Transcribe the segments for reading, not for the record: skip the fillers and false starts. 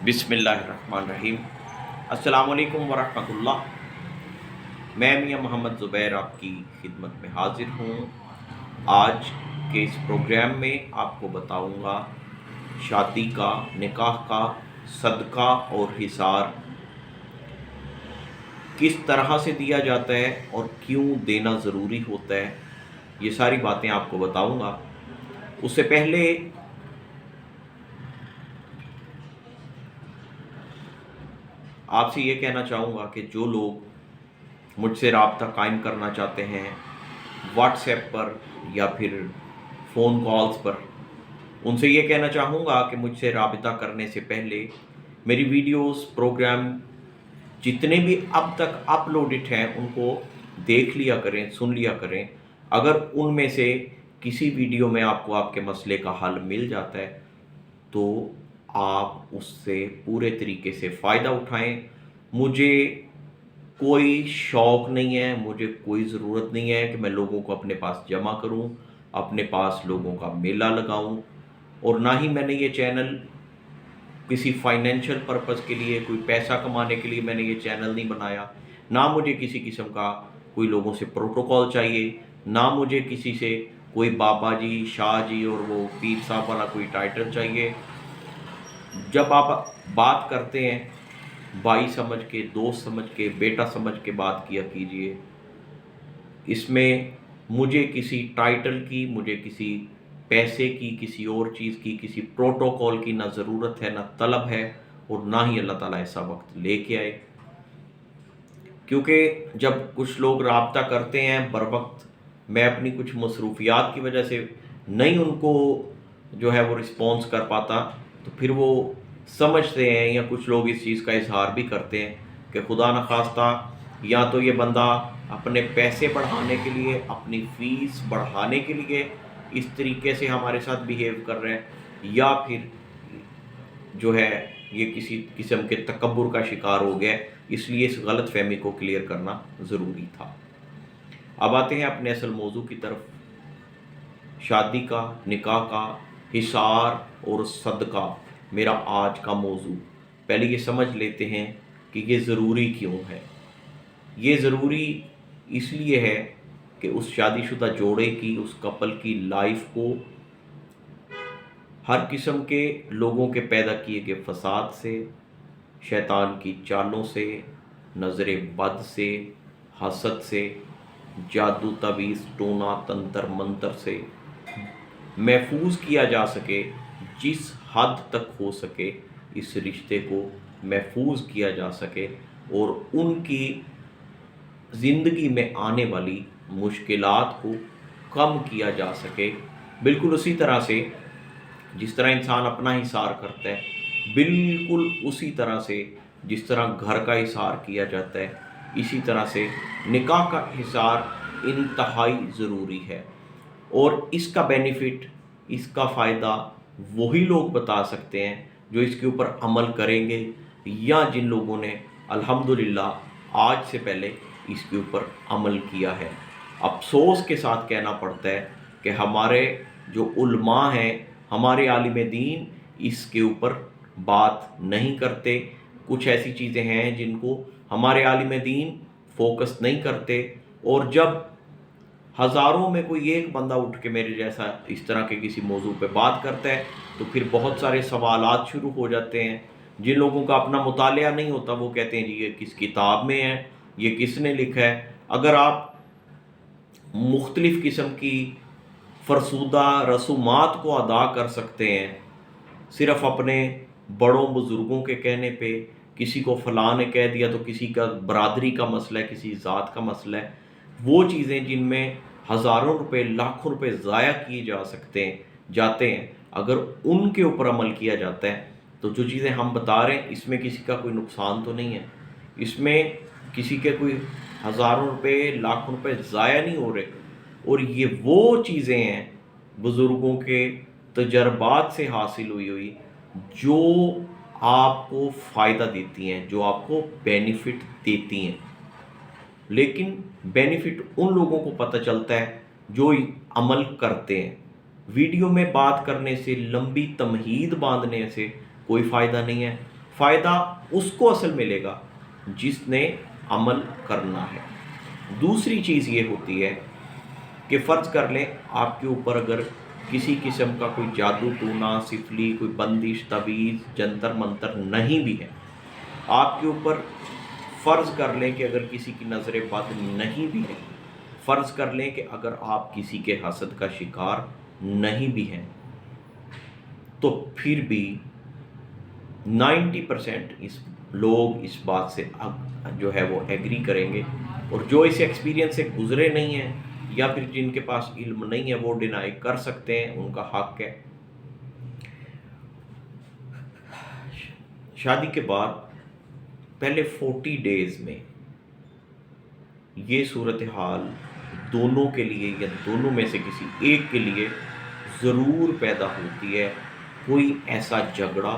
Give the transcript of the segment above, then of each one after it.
बिस्मिल्लाहिर्रहमानिर्रहीम। अस्सलाम वालेकुम वरहमतुल्लाह। मैं मियां मोहम्मद ज़ुबैर आपकी खिदमत में हाजिर हूँ। आज के इस प्रोग्राम में आपको बताऊँगा शादी का, निकाह का, सदका और हिसार किस तरह से दिया जाता है और क्यों देना ज़रूरी होता है, ये सारी बातें आपको बताऊँगा। उससे पहले आपसे ये कहना चाहूँगा कि जो लोग मुझसे रब्ता कायम करना चाहते हैं व्हाट्सएप पर या फिर फ़ोन कॉल्स पर, उनसे ये कहना चाहूँगा कि मुझसे रब्ता करने से पहले मेरी वीडियोस, प्रोग्राम जितने भी अब तक अपलोडेड हैं उनको देख लिया करें, सुन लिया करें। अगर उनमें से किसी वीडियो में आपको आपके मसले का हल मिल जाता है तो आप उससे पूरे तरीके से फ़ायदा उठाएं। मुझे कोई शौक़ नहीं है, मुझे कोई ज़रूरत नहीं है कि मैं लोगों को अपने पास जमा करूं, अपने पास लोगों का मेला लगाऊं, और ना ही मैंने ये चैनल किसी फाइनेंशियल पर्पस के लिए, कोई पैसा कमाने के लिए मैंने ये चैनल नहीं बनाया। ना मुझे किसी किस्म का कोई लोगों से प्रोटोकॉल चाहिए, ना मुझे किसी से कोई बाबा जी, शाह जी और वो पीर साहब वाला कोई टाइटल चाहिए। जब आप बात करते हैं भाई समझ के, दोस्त समझ के, बेटा समझ के बात किया कीजिए। इसमें मुझे किसी टाइटल की, मुझे किसी पैसे की, किसी और चीज़ की, किसी प्रोटोकॉल की ना ज़रूरत है, ना तलब है, और ना ही अल्लाह ताला ऐसा वक्त लेके आए। क्योंकि जब कुछ लोग राब्ता करते हैं बर वक्त, मैं अपनी कुछ मसरूफियात की वजह से नहीं उनको जो है वो रिस्पॉन्स कर पाता, तो फिर वो समझते हैं, या कुछ लोग इस चीज़ का इजहार भी करते हैं कि खुदा न खास्ता या तो ये बंदा अपने पैसे बढ़ाने के लिए, अपनी फ़ीस बढ़ाने के लिए इस तरीके से हमारे साथ बिहेव कर रहे हैं, या फिर जो है ये किसी किस्म के तकब्बुर का शिकार हो गया। इसलिए इस गलत फहमी को क्लियर करना ज़रूरी था। अब आते हैं अपने असल मौजू की तरफ। शादी का, निकाह का, हिसार और सदका मेरा आज का मौजू। पहले ये समझ लेते हैं कि ये ज़रूरी क्यों है। ये ज़रूरी इसलिए है कि उस शादीशुदा जोड़े की, उस कपल की लाइफ को हर किस्म के लोगों के पैदा किए गए फसाद से, शैतान की चालों से, नज़र बद से, हसद से, जादू तवीज़ टोना तंत्र मंत्र से महफूज किया जा सके। जिस हद तक हो सके इस रिश्ते को महफूज किया जा सके, और उनकी ज़िंदगी में आने वाली मुश्किलात को कम किया जा सके। बिल्कुल उसी तरह से जिस तरह इंसान अपना हिसार करता है, बिल्कुल उसी तरह से जिस तरह घर का हिसार किया जाता है, इसी तरह से निकाह का हिसार इंतहाई ज़रूरी है। और इसका बेनिफिट, इसका फ़ायदा वही लोग बता सकते हैं जो इसके ऊपर अमल करेंगे, या जिन लोगों ने अल्हम्दुलिल्लाह आज से पहले इसके ऊपर अमल किया है। अफसोस के साथ कहना पड़ता है कि हमारे जो उलमा हैं, हमारे आलिम दीन इसके ऊपर बात नहीं करते। कुछ ऐसी चीज़ें हैं जिनको हमारे आलिम दीन फोकस नहीं करते, और जब हज़ारों में कोई एक बंदा उठ के मेरे जैसा इस तरह के किसी मौजू पे बात करता है तो फिर बहुत सारे सवालात शुरू हो जाते हैं। जिन लोगों का अपना मुतालिया नहीं होता वो कहते हैं जी ये किस किताब में है, ये किसने लिखा है। अगर आप मुख्तलिफ़ किस्म की फ़रसूदा रसूमात को अदा कर सकते हैं सिर्फ़ अपने बड़ों बुज़ुर्गों के कहने पे, किसी को फ़लाँ ने कह दिया तो किसी का बरादरी का मसला है, किसी ज़ात का मसला है, वो चीज़ें जिनमें हज़ारों रुपए, लाखों रुपए ज़ाया किए जा सकते हैं, जाते हैं, अगर उनके ऊपर अमल किया जाता है तो जो चीज़ें हम बता रहे हैं इसमें किसी का कोई नुकसान तो नहीं है, इसमें किसी के कोई हज़ारों रुपए, लाखों रुपए ज़ाया नहीं हो रहे। और ये वो चीज़ें हैं बुज़ुर्गों के तजर्बात से हासिल हुई हुई, जो आपको फ़ायदा देती हैं, जो आपको बेनिफिट देती हैं। लेकिन बेनिफिट उन लोगों को पता चलता है जो अमल करते हैं। वीडियो में बात करने से, लंबी तमहीद बांधने से कोई फ़ायदा नहीं है। फ़ायदा उसको असल मिलेगा जिसने अमल करना है। दूसरी चीज़ ये होती है कि फ़र्ज़ कर लें आपके ऊपर अगर किसी किस्म का कोई जादू टूना, सिफली, कोई बंदिश, तवीज़, जंतर मंतर नहीं भी है, आपके ऊपर फ़र्ज़ कर लें कि अगर किसी की नज़र बद नहीं भी है, फ़र्ज़ कर लें कि अगर आप किसी के हसद का शिकार नहीं भी हैं, तो फिर भी 90% इस लोग इस बात से जो है वो एग्री करेंगे, और जो इस एक्सपीरियंस से गुजरे नहीं हैं या फिर जिनके पास इल्म नहीं है वो डिनाई कर सकते हैं, उनका हक है। शादी के बाद पहले 40 डेज़ में ये सूरत हाल दोनों के लिए या दोनों में से किसी एक के लिए ज़रूर पैदा होती है। कोई ऐसा झगड़ा,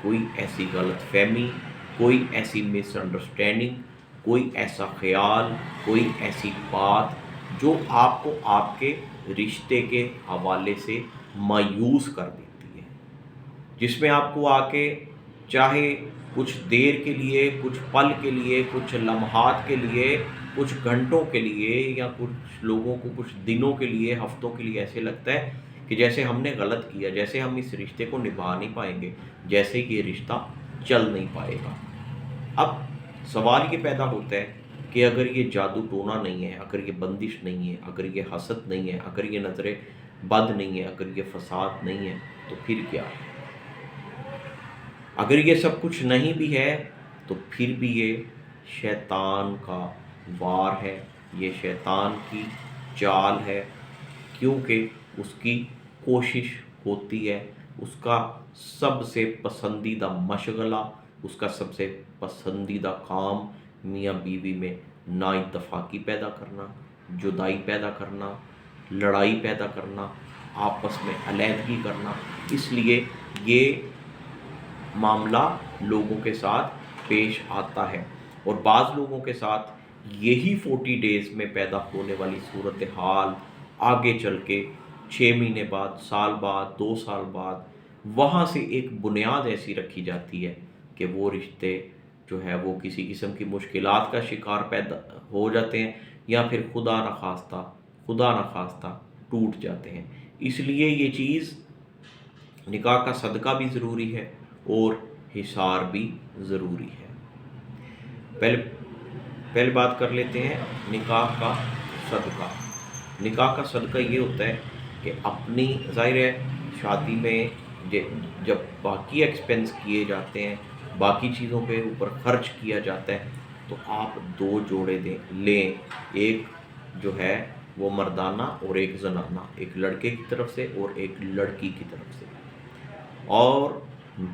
कोई ऐसी गलतफहमी, कोई ऐसी मिसअंडरस्टैंडिंग, कोई ऐसा ख्याल, कोई ऐसी बात जो आपको आपके रिश्ते के हवाले से मायूस कर देती है, जिसमें आपको आके चाहे कुछ देर के लिए, कुछ पल के लिए, कुछ लम्हात के लिए, कुछ घंटों के लिए या कुछ लोगों को कुछ दिनों के लिए, हफ्तों के लिए ऐसे लगता है कि जैसे हमने गलत किया, जैसे हम इस रिश्ते को निभा नहीं पाएंगे, जैसे ये रिश्ता चल नहीं पाएगा। अब सवाल ये पैदा होता है कि अगर ये जादू टोना नहीं है, अगर ये बंदिश नहीं है, अगर ये हसद नहीं है, अगर ये नज़रें बद नहीं है, अगर ये फसाद नहीं है, तो फिर क्या है? अगर ये सब कुछ नहीं भी है तो फिर भी ये शैतान का वार है, ये शैतान की चाल है, क्योंकि उसकी कोशिश होती है, उसका सबसे पसंदीदा मशगला, उसका सबसे पसंदीदा काम मियाँ बीवी में नाइतफाकी पैदा करना, जुदाई पैदा करना, लड़ाई पैदा करना, आपस में अलहदगी करना। इसलिए ये मामला लोगों के साथ पेश आता है, और बाज़ लोगों के साथ यही 40 डेज़ में पैदा होने वाली सूरत हाल आगे चल के 6 महीने बाद, साल बाद, 2 साल बाद वहाँ से एक बुनियाद ऐसी रखी जाती है कि वो रिश्ते जो है वो किसी किस्म की मुश्किलात का शिकार पैदा हो जाते हैं या फिर खुदा न खास्ता टूट जाते हैं। इसलिए ये चीज़ निकाह का सदका भी ज़रूरी है और हिसार भी ज़रूरी है। पहले बात कर लेते हैं निकाह का सदका। निकाह का सदका ये होता है कि अपनी, ज़ाहिर है शादी में जब बाकी एक्सपेंस किए जाते हैं, बाकी चीज़ों पे ऊपर खर्च किया जाता है, तो आप 2 जोड़े लें, एक जो है वो मर्दाना और एक जनाना, एक लड़के की तरफ से और एक लड़की की तरफ से। और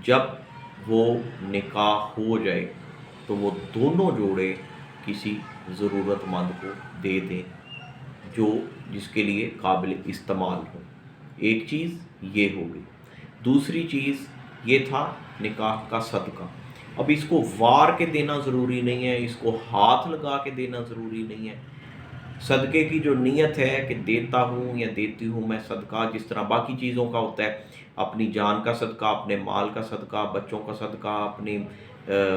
जब वो निकाह हो जाए तो वो दोनों जोड़े किसी ज़रूरतमंद को दे दें जिसके लिए काबिल इस्तेमाल हो। एक चीज़ ये हो गई। दूसरी चीज़ ये था निकाह का सदका। अब इसको वार के देना ज़रूरी नहीं है, इसको हाथ लगा के देना ज़रूरी नहीं है। सदक़े की जो नीयत है कि देता हूँ या देती हूँ मैं सदका, जिस तरह बाकी चीज़ों का होता है, अपनी जान का सदका, अपने माल का सदका, बच्चों का सदका, अपनी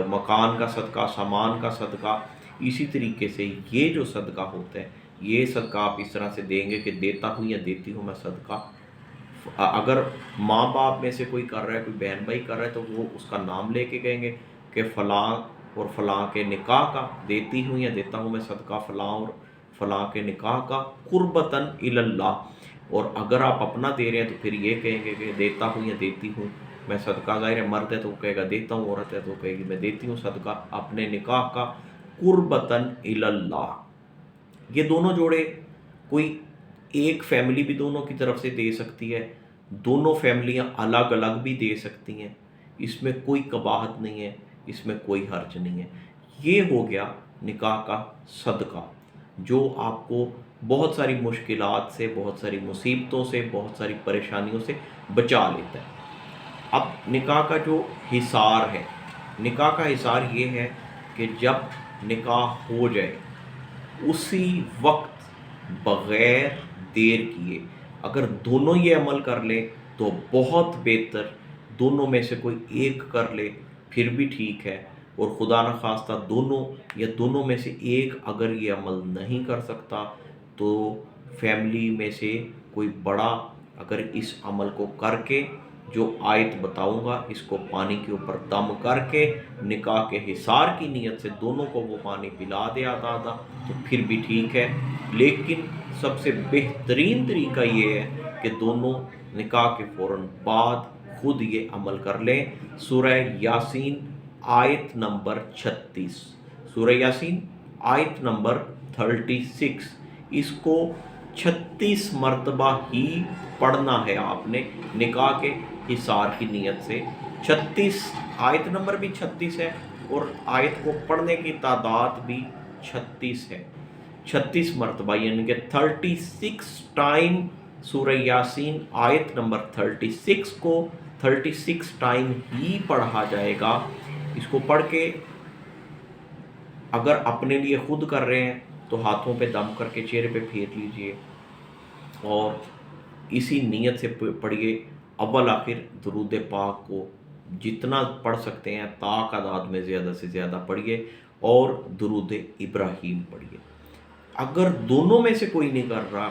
मकान का सदका, सामान का सदका, इसी तरीके से ये जो सदका होता है, ये सदका आप इस तरह से देंगे कि देता हूँ या देती हूँ मैं सदका। अगर माँ बाप में से कोई कर रहा है, कोई बहन भाई कर रहा है, तो वो उसका नाम लेके कहेंगे कि फ़लाँ और फ़लाँ के निकाह का देती हूँ या देता हूँ मैं सदका, फ़लाँ और फ़लाँ के निकाह का कुर्बतन इलल्लाह। और अगर आप अपना दे रहे हैं तो फिर ये कहेंगे कि देता हूँ या देती हूँ मैं सदका। ज़ाहिर है मर्द है तो कहेगा देता हूँ, औरत है तो कहेगी मैं देती हूँ सदका अपने निकाह का कुर्बतन इलल्लाह। ये दोनों जोड़े कोई एक फैमिली भी दोनों की तरफ से दे सकती है, दोनों फैमिलियां अलग अलग भी दे सकती हैं, इसमें कोई कबाहत नहीं है, इसमें कोई हर्ज नहीं है। ये हो गया निकाह का सदका, जो आपको बहुत सारी मुश्किलात से, बहुत सारी मुसीबतों से, बहुत सारी परेशानियों से बचा लेता है। अब निकाह का जो हिसार है, निकाह का हिसार ये है कि जब निकाह हो जाए उसी वक्त बग़ैर देर किए अगर दोनों ये अमल कर ले तो बहुत बेहतर, दोनों में से कोई एक कर ले پھر بھی ٹھیک ہے، اور خدا نخواستہ دونوں یا دونوں میں سے ایک اگر یہ عمل نہیں کر سکتا تو فیملی میں سے کوئی بڑا اگر اس عمل کو کر کے جو آیت بتاؤں گا اس کو پانی کے اوپر دم کر کے نکاح کے حصار کی نیت سے دونوں کو وہ پانی پلا دے آدھا آدھا تو پھر بھی ٹھیک ہے، لیکن سب سے بہترین طریقہ یہ ہے کہ دونوں نکاح کے فوراً بعد خود یہ عمل کر لیں۔ سورہ یاسین آیت نمبر 36، سورہ یاسین آیت نمبر 36، اس کو 36 مرتبہ ہی پڑھنا ہے آپ نے نکاح کے حصار کی نیت سے۔ 36 آیت نمبر بھی 36 ہے اور آیت کو پڑھنے کی تعداد بھی 36 ہے، 36 مرتبہ یعنی کہ 36 ٹائم سورہ یاسین آیت نمبر 36 کو 36 ٹائم ہی پڑھا جائے گا۔ اس کو پڑھ کے اگر اپنے لیے خود کر رہے ہیں تو ہاتھوں پہ دم کر کے چہرے پہ پھیر لیجئے اور اسی نیت سے پڑھیے۔ اول آخر درود پاک کو جتنا پڑھ سکتے ہیں طاق اعداد میں زیادہ سے زیادہ پڑھیے اور درود ابراہیم پڑھیے۔ اگر دونوں میں سے کوئی نہیں کر رہا،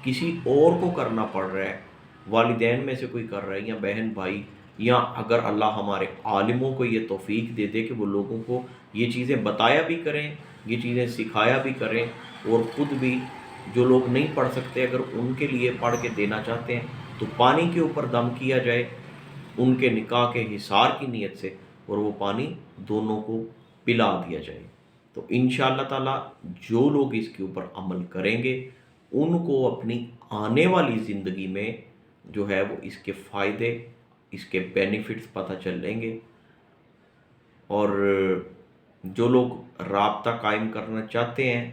کسی اور کو کرنا پڑ رہا ہے، والدین میں سے کوئی کر رہا ہے یا بہن بھائی، یا اگر اللہ ہمارے عالموں کو یہ توفیق دے دے کہ وہ لوگوں کو یہ چیزیں بتایا بھی کریں، یہ چیزیں سکھایا بھی کریں، اور خود بھی جو لوگ نہیں پڑھ سکتے اگر ان کے لیے پڑھ کے دینا چاہتے ہیں تو پانی کے اوپر دم کیا جائے ان کے نکاح کے حصار کی نیت سے، اور وہ پانی دونوں کو پلا دیا جائے۔ تو انشاءاللہ تعالی جو لوگ اس کے اوپر عمل کریں گے ان کو اپنی آنے والی زندگی میں جو ہے وہ اس کے فائدے، اس کے بینیفٹس پتہ چلیں گے۔ اور جو لوگ رابطہ قائم کرنا چاہتے ہیں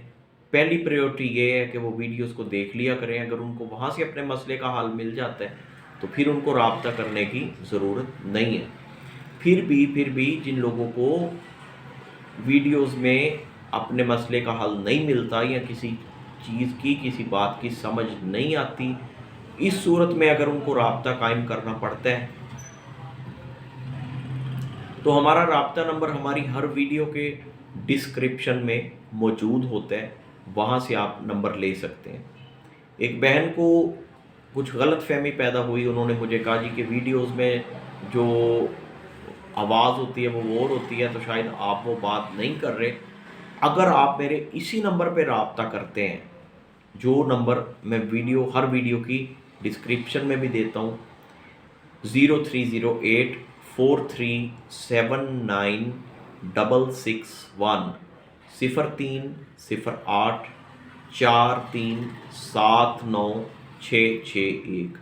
پہلی پریورٹی یہ ہے کہ وہ ویڈیوز کو دیکھ لیا کریں، اگر ان کو وہاں سے اپنے مسئلے کا حل مل جاتا ہے تو پھر ان کو رابطہ کرنے کی ضرورت نہیں ہے۔ پھر بھی جن لوگوں کو ویڈیوز میں اپنے مسئلے کا حل نہیں ملتا یا کسی چیز کی کسی بات کی سمجھ نہیں آتی، اس صورت میں اگر ان کو رابطہ قائم کرنا پڑتا ہے تو ہمارا رابطہ نمبر ہماری ہر ویڈیو کے ڈسکرپشن میں موجود ہوتا ہے، وہاں سے آپ نمبر لے سکتے ہیں۔ ایک بہن کو کچھ غلط فہمی پیدا ہوئی، انہوں نے مجھے کہا جی کہ ویڈیوز میں جو آواز ہوتی ہے وہ اور ہوتی ہے تو شاید آپ وہ بات نہیں کر رہے۔ اگر آپ میرے اسی نمبر پہ رابطہ کرتے ہیں، جو نمبر میں ہر ویڈیو کی ڈسکرپشن میں بھی دیتا ہوں، 0308 4379 661 0308 4379 661،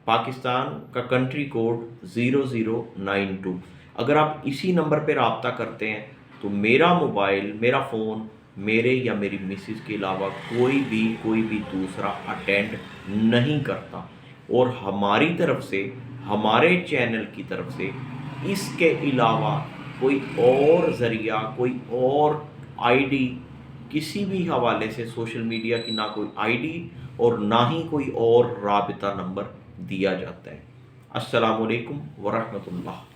پاکستان کا کنٹری کوڈ 0092۔ اگر آپ اسی نمبر پہ رابطہ کرتے ہیں تو میرا موبائل، میرا فون میرے یا میری مسز کے علاوہ کوئی بھی دوسرا اٹینڈ نہیں کرتا، اور ہماری طرف سے، ہمارے چینل کی طرف سے اس کے علاوہ کوئی اور ذریعہ، کوئی اور آئی ڈی کسی بھی حوالے سے سوشل میڈیا کی نہ کوئی آئی ڈی اور نہ ہی کوئی اور رابطہ نمبر دیا جاتا ہے۔ السلام علیکم ورحمۃ اللہ۔